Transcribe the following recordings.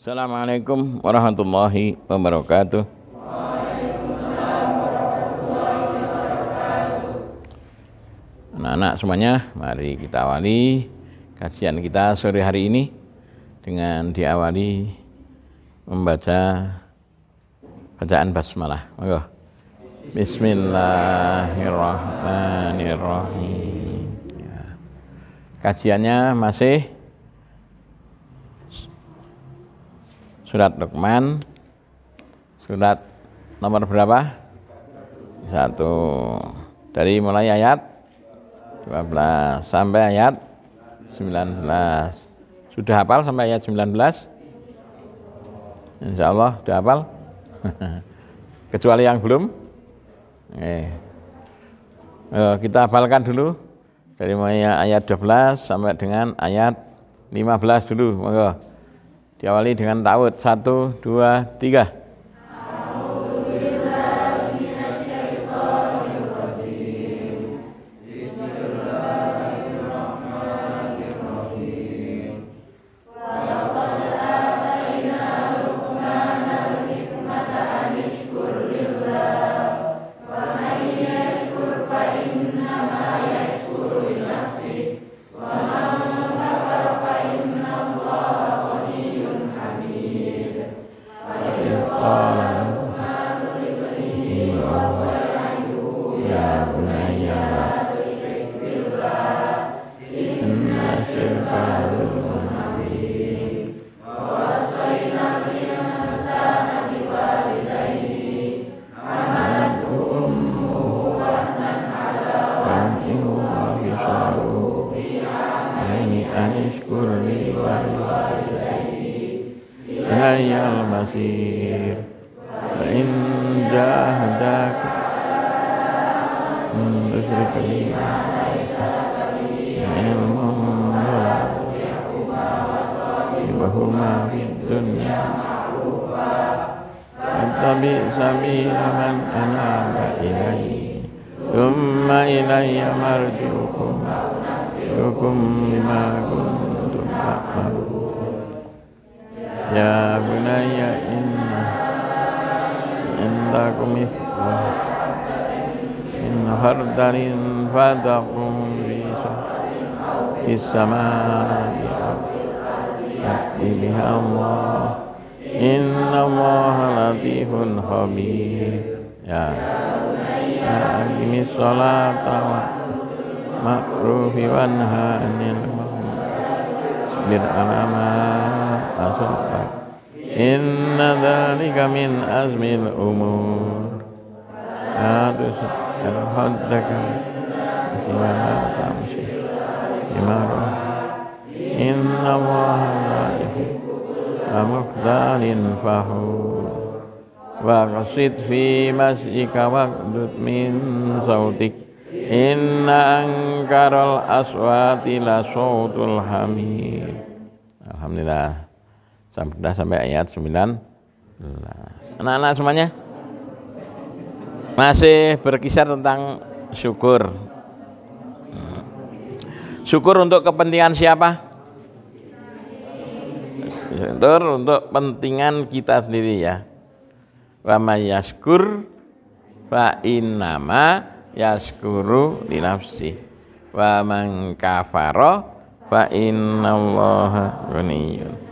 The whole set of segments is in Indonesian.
Assalamualaikum warahmatullahi wabarakatuh. Anak-anak semuanya, mari kita awali kajian kita sore hari ini dengan diawali membaca bacaan basmalah. Monggo. Bismillahirrahmanirrahim. Ya. Kajiannya masih surat Luqman, surat nomor berapa? 1. Dari mulai ayat 12 sampai ayat 19. Sudah hafal sampai ayat 19? Insya Allah sudah hafal. Kecuali yang belum. Kita hafalkan dulu dari mulai ayat 12 sampai dengan ayat 15 dulu. Monggo. Diawali dengan ta'awudz 1, 2, 3. Ya bunayya innakum inna fardarin fatakum bis samai ya'ti biha Allah inna Allah latifun khabir. Ya aqimis sholata wa ma'rufi wanha 'anil munkar alama asofak inna dzalika min azmil umur atus al-haddaka siwa tamshi imara inna allaha la yuhibbu mukhtalin fakhur wa qasid fi masjika waqdud min sautik inna angkaral aswati la sautul hamir. Alhamdulillah sudah sampai ayat 19. Anak-anak semuanya masih berkisar tentang syukur. Syukur untuk kepentingan siapa? Untuk kepentingan kita sendiri ya. Wa may yashkur fa innama yashkuru li nafsi wa man kafara fa innallaha ghaniyyun.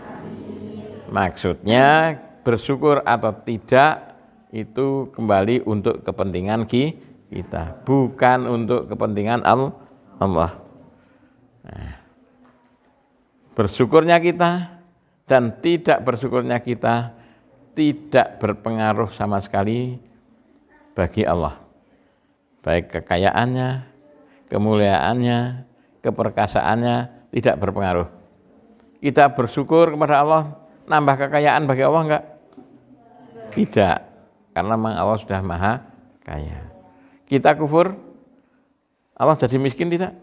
Maksudnya bersyukur atau tidak itu kembali untuk kepentingan kita, bukan untuk kepentingan Allah. Nah, bersyukurnya kita dan tidak bersyukurnya kita tidak berpengaruh sama sekali bagi Allah. Baik kekayaannya, kemuliaannya, keperkasaannya tidak berpengaruh. Kita bersyukur kepada Allah, nambah kekayaan bagi Allah enggak? Tidak, karena memang Allah sudah maha kaya. Kita kufur, Allah jadi miskin tidak?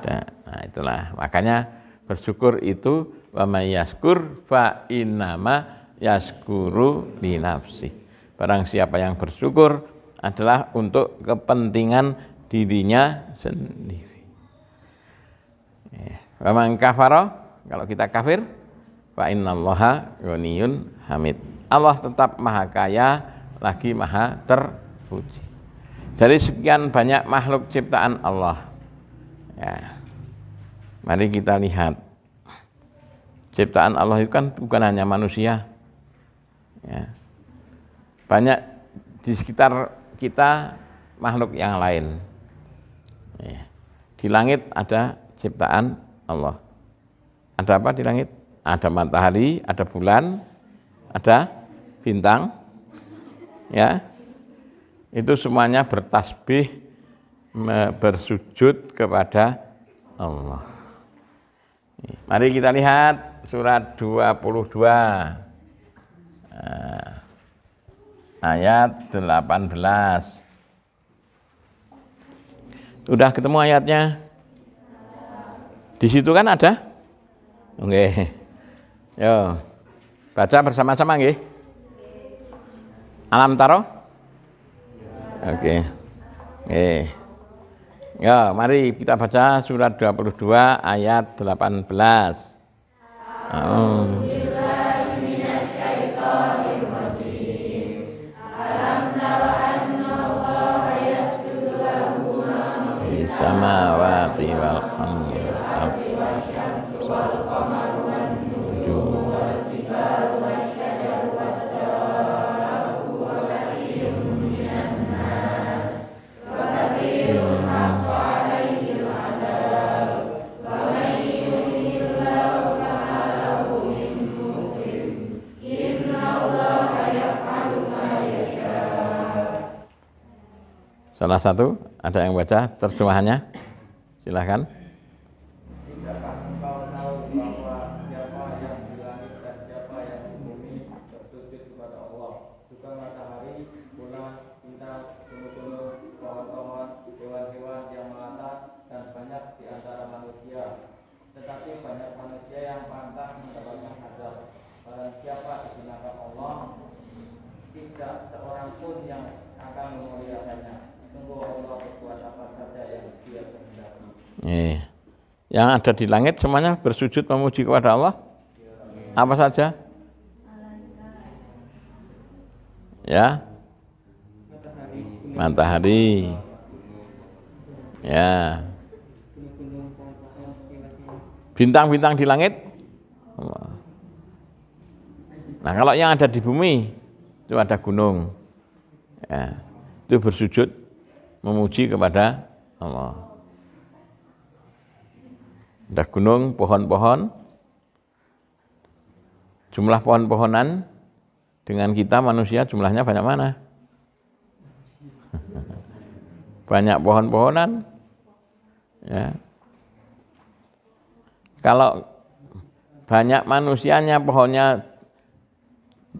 Tidak. Nah itulah, makanya bersyukur itu wa may yashkur fa innama yashkuru li nafsi. Barang siapa yang bersyukur adalah untuk kepentingan dirinya sendiri. Wa man kafara, kalau kita kafir, Fa innallaha ghaniyun hamid. Allah tetap maha kaya lagi maha terpuji. Dari sekian banyak makhluk ciptaan Allah, ya, mari kita lihat ciptaan Allah itu kan bukan hanya manusia, ya. Banyak di sekitar kita makhluk yang lain, ya. Di langit ada ciptaan Allah. Ada apa di langit? Ada matahari, ada bulan, ada bintang, ya. Itu semuanya bertasbih, bersujud kepada Allah. Mari kita lihat surat 22 ayat 18. Udah ketemu ayatnya? Di situ kan ada? Oke. Yo. Baca bersama-sama nggih. Alam taro? Oke. Oke. Ya, mari kita baca surat 22 ayat 18. Samawati wal ardi wal qamaru wan nujumu wal jibalu wasyajaru wat-tawwu wa katsirun minan nas wa katsirun haqqa 'alaihil 'adzab wa man yuridillahu fama lahu min mukrim innallaha yaf'alu ma yasha. Salah satu ada yang baca terjemahannya? Silahkan. Tidakkah engkau tahu bahwa siapa yang di langit dan siapa yang di bumi bersujud kepada Allah, juga matahari, bulan, bintang, gunung-gunung, pohon-pohon, hewan-hewan yang melata, dan banyak di antara manusia. Tetapi banyak manusia yang pantas mendapatkan azab. Barang siapa digunakan Allah, tidak seorang pun yang akan memuliakannya. Sungguh Allah berbuat apa saja yang Dia kehendaki. Yang ada di langit semuanya bersujud memuji kepada Allah. Apa saja? Ya. Matahari. Ya. Bintang-bintang di langit. Nah, kalau yang ada di bumi itu ada gunung. Ya. Itu bersujud memuji kepada Allah. Ada gunung, pohon-pohon, jumlah pohon-pohonan dengan kita manusia jumlahnya banyak mana? Banyak pohon-pohonan, ya. Kalau banyak manusianya, pohonnya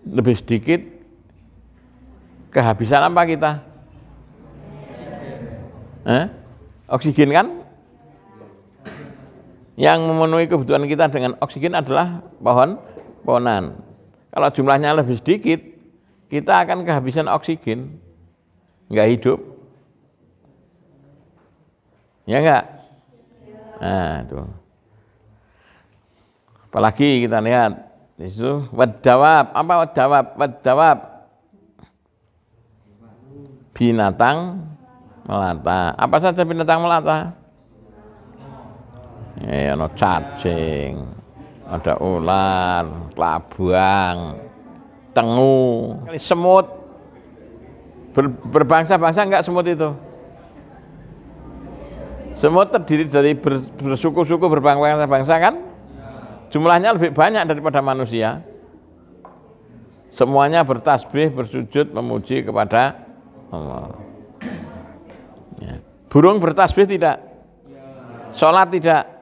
lebih sedikit, kehabisan apa kita? Oksigen kan? Yang memenuhi kebutuhan kita dengan oksigen adalah pohon-pohonan. Kalau jumlahnya lebih sedikit, kita akan kehabisan oksigen, nggak hidup. Ya enggak? Nah, itu. Apalagi kita lihat di situ wadawab. Apa wadawab? Wadawab binatang melata. Apa saja binatang melata? Ya, ada cacing, ada ular, kelabang, tengu, semut. Berbangsa-bangsa enggak semut itu? Semut terdiri dari bersuku-suku berbangsa-bangsa kan? Jumlahnya lebih banyak daripada manusia. Semuanya bertasbih, bersujud, memuji kepada Allah. Ya. Burung bertasbih tidak? Sholat tidak?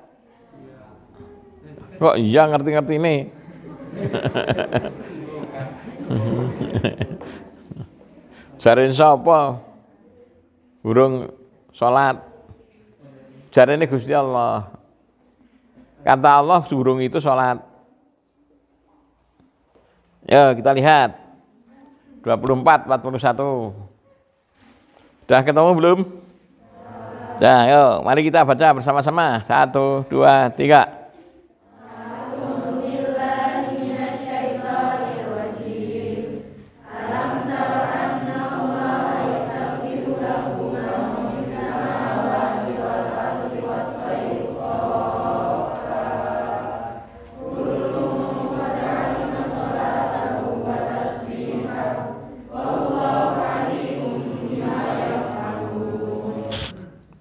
Kok iya ngerti-ngerti ini? Jarin sapa? Burung sholat. Jarin ini Gusti Allah. Kata Allah burung itu sholat. Ya kita lihat 24, 41. Sudah ketemu belum? Nah, yuk mari kita baca bersama-sama. 1, 2, 3.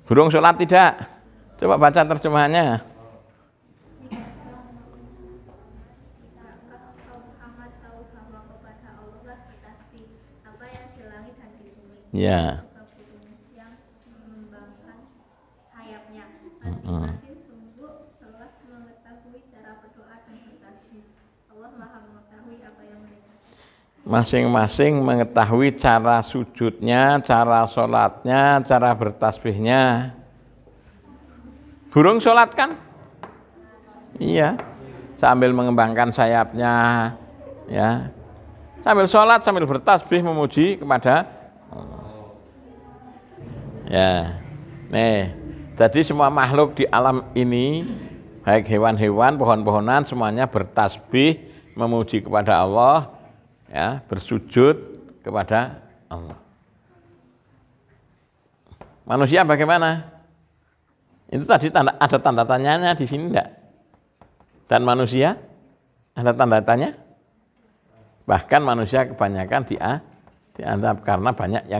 Burung sholat tidak. Coba baca terjemahannya. Ya. Yang mengembangkan sayapnya. Masing-masing sungguh telah mengetahui cara berdoa dan bertasbih. Allah Maha mengetahui apa yang mereka. Masing-masing mengetahui cara sujudnya, cara sholatnya, cara bertasbihnya. Burung sholat kan? Iya. Sambil mengembangkan sayapnya, ya. Sambil sholat, sambil bertasbih memuji kepada Allah. Ya, nih, jadi semua makhluk di alam ini, baik hewan-hewan, pohon-pohonan, semuanya bertasbih, memuji kepada Allah, ya, bersujud kepada Allah. Manusia bagaimana? Itu tadi ada tanda tanyanya di sini enggak? Dan manusia ada tanda tanya? Bahkan manusia kebanyakan dianggap karena banyak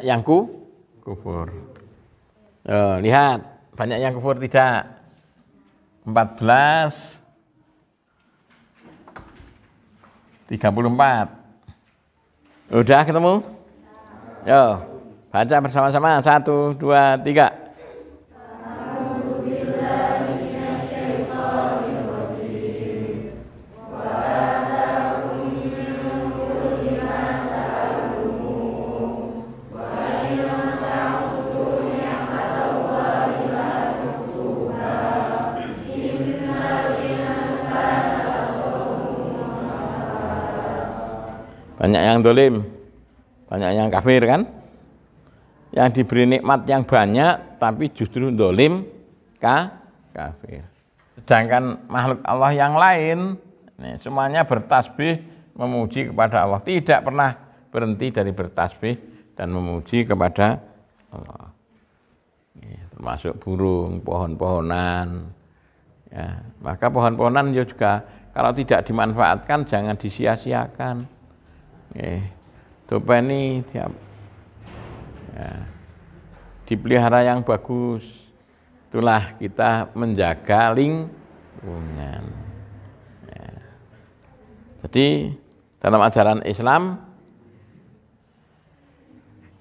yang kufur. Lihat, banyak yang kufur tidak. 14 34. Udah ketemu? Yo, baca bersama-sama. 1, 2, 3. Banyak yang dolim, banyak yang kafir kan? Yang diberi nikmat yang banyak, tapi justru dolim, kafir. Sedangkan makhluk Allah yang lain, semuanya bertasbih memuji kepada Allah. Tidak pernah berhenti dari bertasbih dan memuji kepada Allah. Termasuk burung, pohon-pohonan. Ya, maka pohon-pohonan juga kalau tidak dimanfaatkan jangan disia-siakan. Topeni ya, dipelihara yang bagus, itulah kita menjaga lingkungan. Ya. Jadi dalam ajaran Islam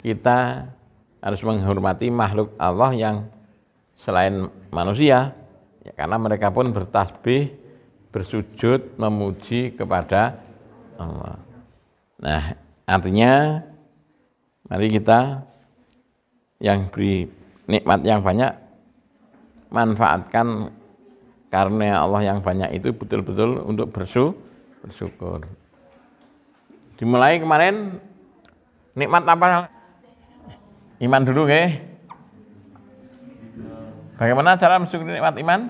kita harus menghormati makhluk Allah yang selain manusia, ya, karena mereka pun bertasbih, bersujud, memuji kepada Allah. Nah, artinya mari kita yang beri nikmat yang banyak manfaatkan karena Allah yang banyak itu betul-betul untuk bersyukur. Dimulai kemarin nikmat apa? Iman dulu, nggih. Bagaimana cara mensyukuri nikmat iman?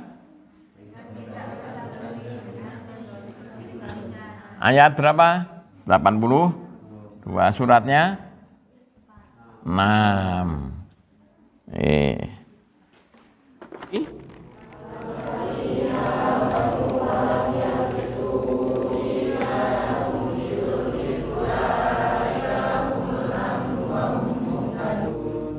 Ayat berapa? 82 suratnya 6.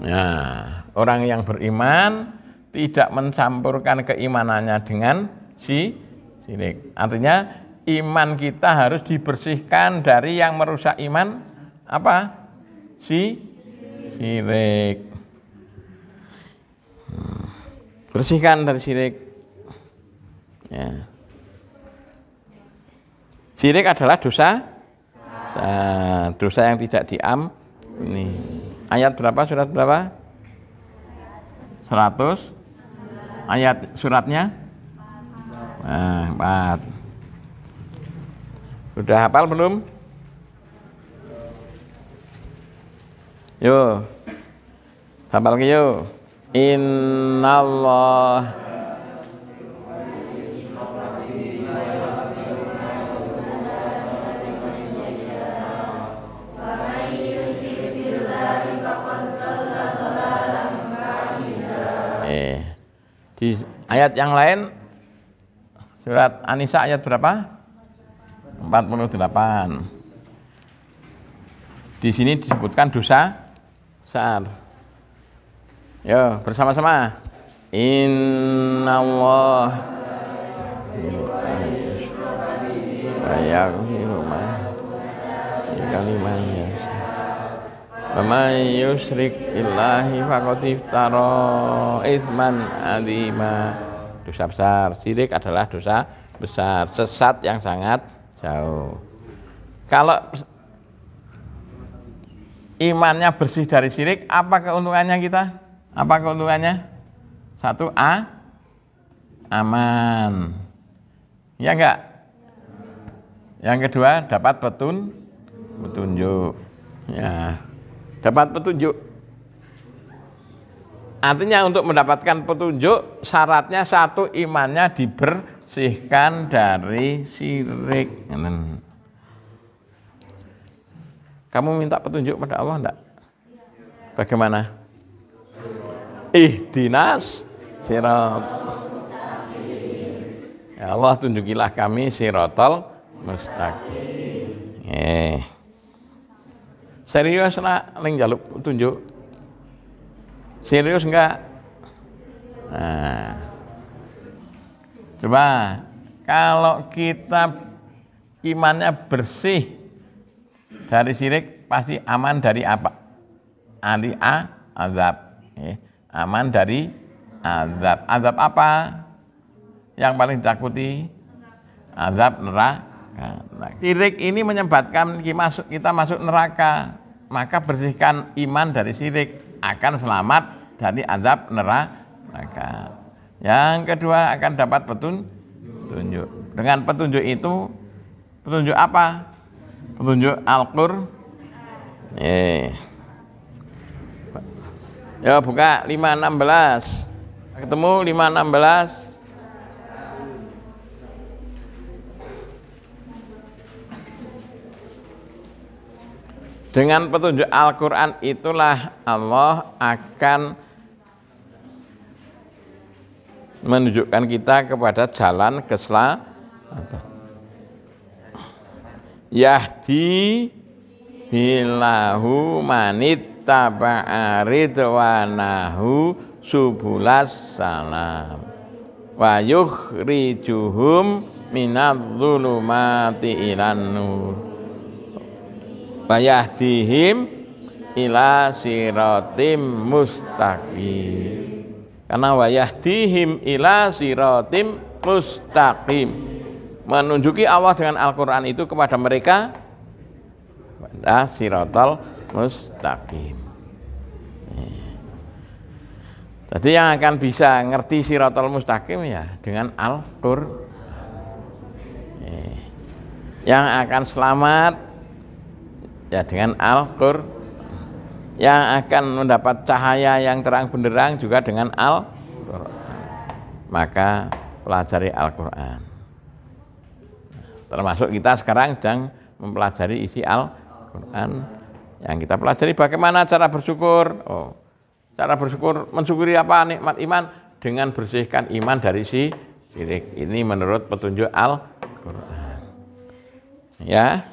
Nah, orang yang beriman tidak mencampurkan keimanannya dengan syirik. Artinya iman kita harus dibersihkan dari yang merusak iman apa? Syirik. Bersihkan dari syirik. Ya. Syirik adalah dosa yang tidak diampuni. Ayat berapa? Surat berapa? 100. Ayat suratnya? 4. Sudah hafal belum? Yo, hafal ke yo. Innallah di ayat yang lain surat An-Nisa ayat berapa? 48. Di sini disebutkan dosa besar. Yo, bersama-sama. Innallah yaghfiru ma kalimanya. Wa may yusyrik billahi faqad iftara itsman adzima. Dosa besar. Syirik adalah dosa besar, sesat yang sangat jauh. Kalau imannya bersih dari syirik, apa keuntungannya kita? Apa keuntungannya? Satu, aman. Ya enggak? Yang kedua, dapat petunjuk. Ya, dapat petunjuk. Artinya untuk mendapatkan petunjuk, syaratnya satu, imannya dibersihkan dari syirik. Kamu minta petunjuk pada Allah enggak? Bagaimana? Ihdinas sirat. Ya Allah, tunjukilah kami siratal mustaqim. Serius lah ning njaluk petunjuk. Serius enggak? Nah, coba kalau kita imannya bersih dari syirik, pasti aman dari apa? Azab. Aman dari azab. Azab apa yang paling ditakuti? Azab neraka. Nah, syirik ini menyebabkan kita masuk neraka. Maka bersihkan iman dari syirik, akan selamat dari azab neraka. Yang kedua, akan dapat petunjuk. Dengan petunjuk itu, petunjuk apa? Petunjuk Al-Qur'an. Ya, buka 5:16. Ketemu 5:16. Dengan petunjuk Al-Qur'an itulah Allah akan menunjukkan kita kepada jalan keselamatan. Yahdi bilahu manittaba'a ridwanahu subulas salam wa yukhrijuhum minadh-dhulumati ilan nur wa yahdihim ila siratim mustaqim. Karena wa yahdihim ila siratim mustaqim, menunjuki Allah dengan Al-Qur'an itu kepada mereka pada siratal mustaqim. Jadi yang akan bisa ngerti siratal mustaqim ya dengan Al-Qur'an. Yang akan selamat ya dengan Al-Qur'an. Yang akan mendapat cahaya yang terang benderang juga dengan Al-Qur'an. Maka pelajari Al-Qur'an. Termasuk kita sekarang sedang mempelajari isi Al-Qur'an. Yang kita pelajari bagaimana cara bersyukur. Cara bersyukur, mensyukuri apa? Nikmat iman dengan bersihkan iman dari syirik. Ini menurut petunjuk Al-Qur'an. Ya.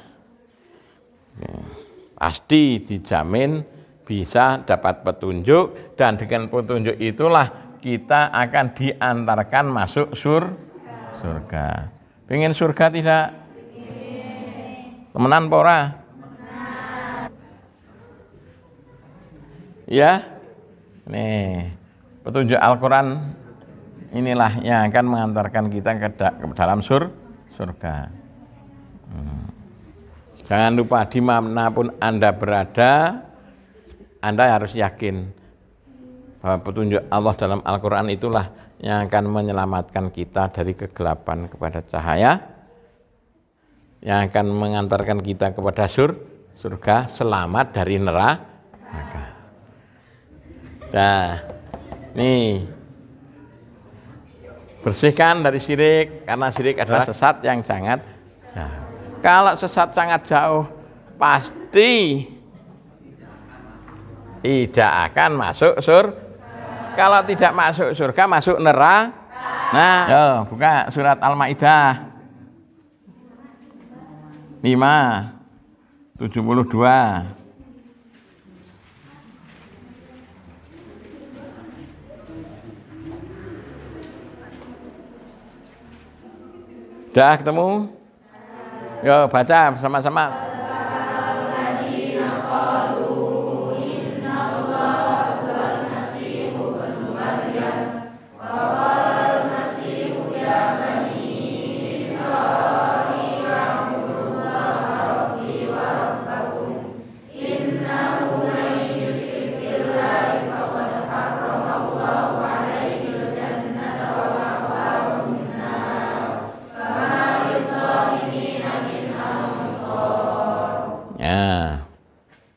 Pasti dijamin bisa dapat petunjuk, dan dengan petunjuk itulah kita akan diantarkan masuk surga. Pengen surga tidak? Temenan pora? Ya? Nih, petunjuk Al-Qur'an inilah yang akan mengantarkan kita ke dalam surga. Jangan lupa dimanapun Anda berada, Anda harus yakin bahwa petunjuk Allah dalam Al-Qur'an itulah yang akan menyelamatkan kita dari kegelapan kepada cahaya, yang akan mengantarkan kita kepada surga, selamat dari neraka. Nah, nih bersihkan dari syirik, karena syirik adalah sesat yang sangat jauh. Kalau sesat sangat jauh, pasti tidak akan masuk surga. Kalau tidak masuk surga, masuk neraka. Nah, yo, buka surat Al-Maidah 5:72. Udah ketemu? Yo baca bersama-sama.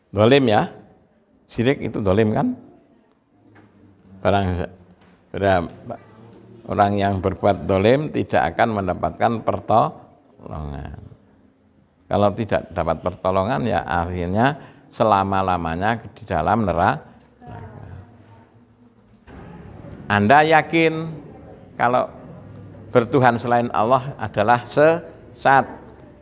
Dolim ya, syirik itu dolim kan? Orang yang berbuat dolim tidak akan mendapatkan pertolongan. Kalau tidak dapat pertolongan ya akhirnya selama-lamanya di dalam neraka. Anda yakin kalau bertuhan selain Allah adalah sesat,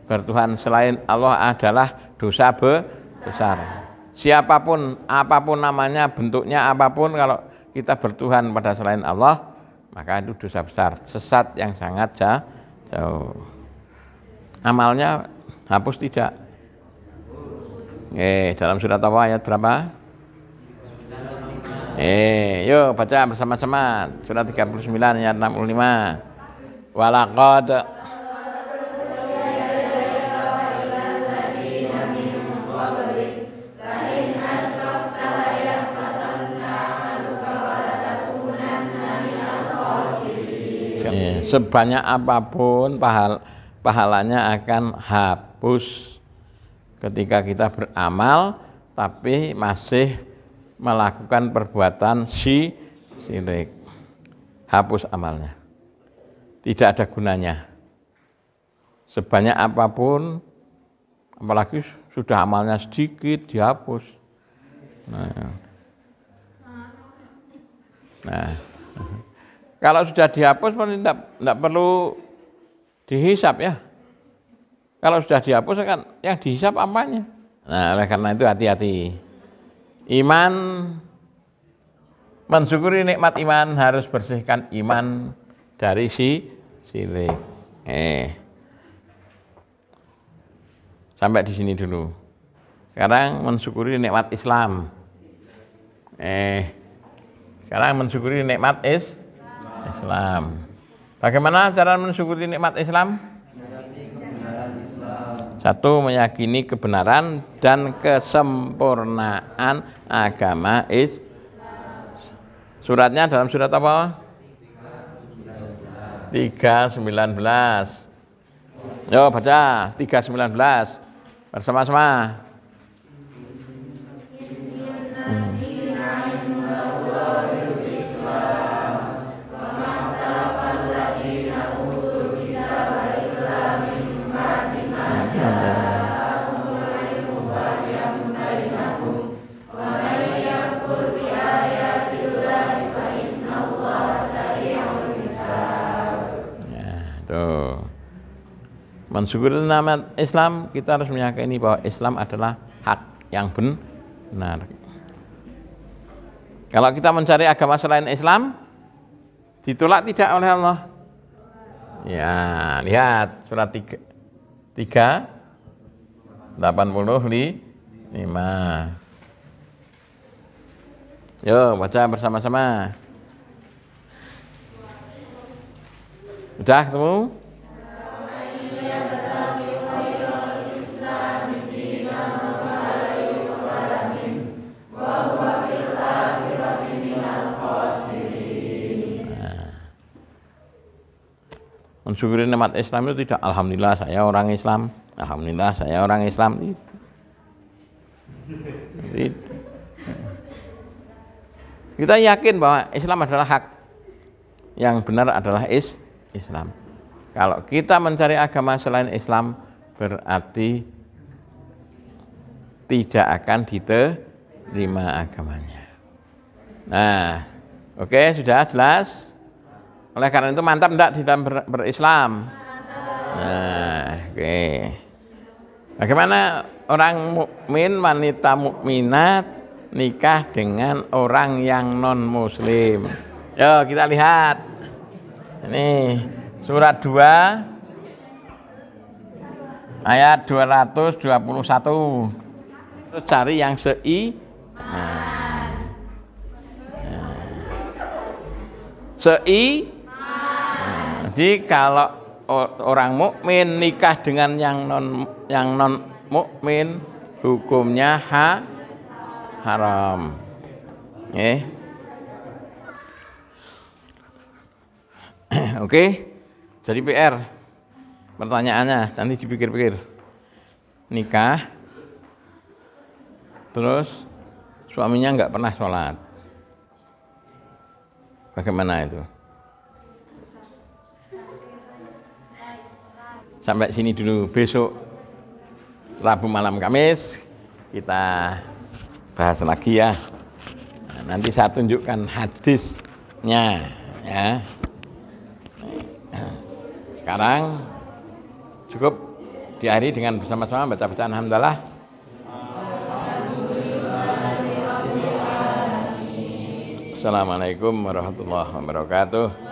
bertuhan selain Allah adalah dosa besar. Siapapun, apapun namanya, bentuknya apapun, kalau kita bertuhan pada selain Allah, maka itu dosa besar, sesat yang sangat jauh. Amalnya hapus tidak? Dalam surat apa ayat berapa? Yuk baca bersama-sama surat 39 ayat 65. Walaqad sebanyak apapun pahalanya akan hapus ketika kita beramal tapi masih melakukan perbuatan syirik. Hapus amalnya, tidak ada gunanya. Sebanyak apapun, apalagi sudah amalnya sedikit, dihapus. Nah, kalau sudah dihapus tidak perlu dihisap ya. Kalau sudah dihapus kan yang dihisap apanya? Nah, oleh karena itu hati-hati. Iman, mensyukuri nikmat iman harus bersihkan iman dari syirik. Sampai di sini dulu. Sekarang mensyukuri nikmat Islam. Sekarang mensyukuri nikmat Islam. Bagaimana cara mensyukuri nikmat Islam? Satu, meyakini kebenaran dan kesempurnaan agama Islam. Suratnya dalam surat apa? 3:19. Yo baca 3:19 bersama-sama. Mensyukuri nikmat Islam, kita harus meyakini bahwa Islam adalah hak yang benar. Kalau kita mencari agama selain Islam, ditolak tidak oleh Allah? Ya, lihat surat 3:85. Yo, baca bersama-sama. Udah ketemu? Mensyukuri nikmat Islam itu tidak alhamdulillah saya orang Islam, alhamdulillah saya orang Islam. Kita yakin bahwa Islam adalah hak, yang benar adalah Islam. Kalau kita mencari agama selain Islam, berarti tidak akan diterima agamanya. Nah, oke, sudah jelas. Oleh karena itu mantap enggak di dalam berislam? Nah, oke. Bagaimana orang mukmin, wanita mukminat nikah dengan orang yang non muslim? Yo kita lihat. Ini surat 2 Ayat 221. Terus cari yang seiman. Jadi kalau orang mukmin nikah dengan yang non mukmin hukumnya haram. Oke. Jadi PR pertanyaannya nanti dipikir-pikir. Nikah terus suaminya nggak pernah sholat. Bagaimana itu? Sampai sini dulu, besok Rabu malam Kamis kita bahas lagi ya. Nah, nanti saya tunjukkan hadisnya ya. Sekarang cukup diakhiri dengan bersama-sama baca bacaan alhamdulillah. Assalamualaikum warahmatullahi wabarakatuh.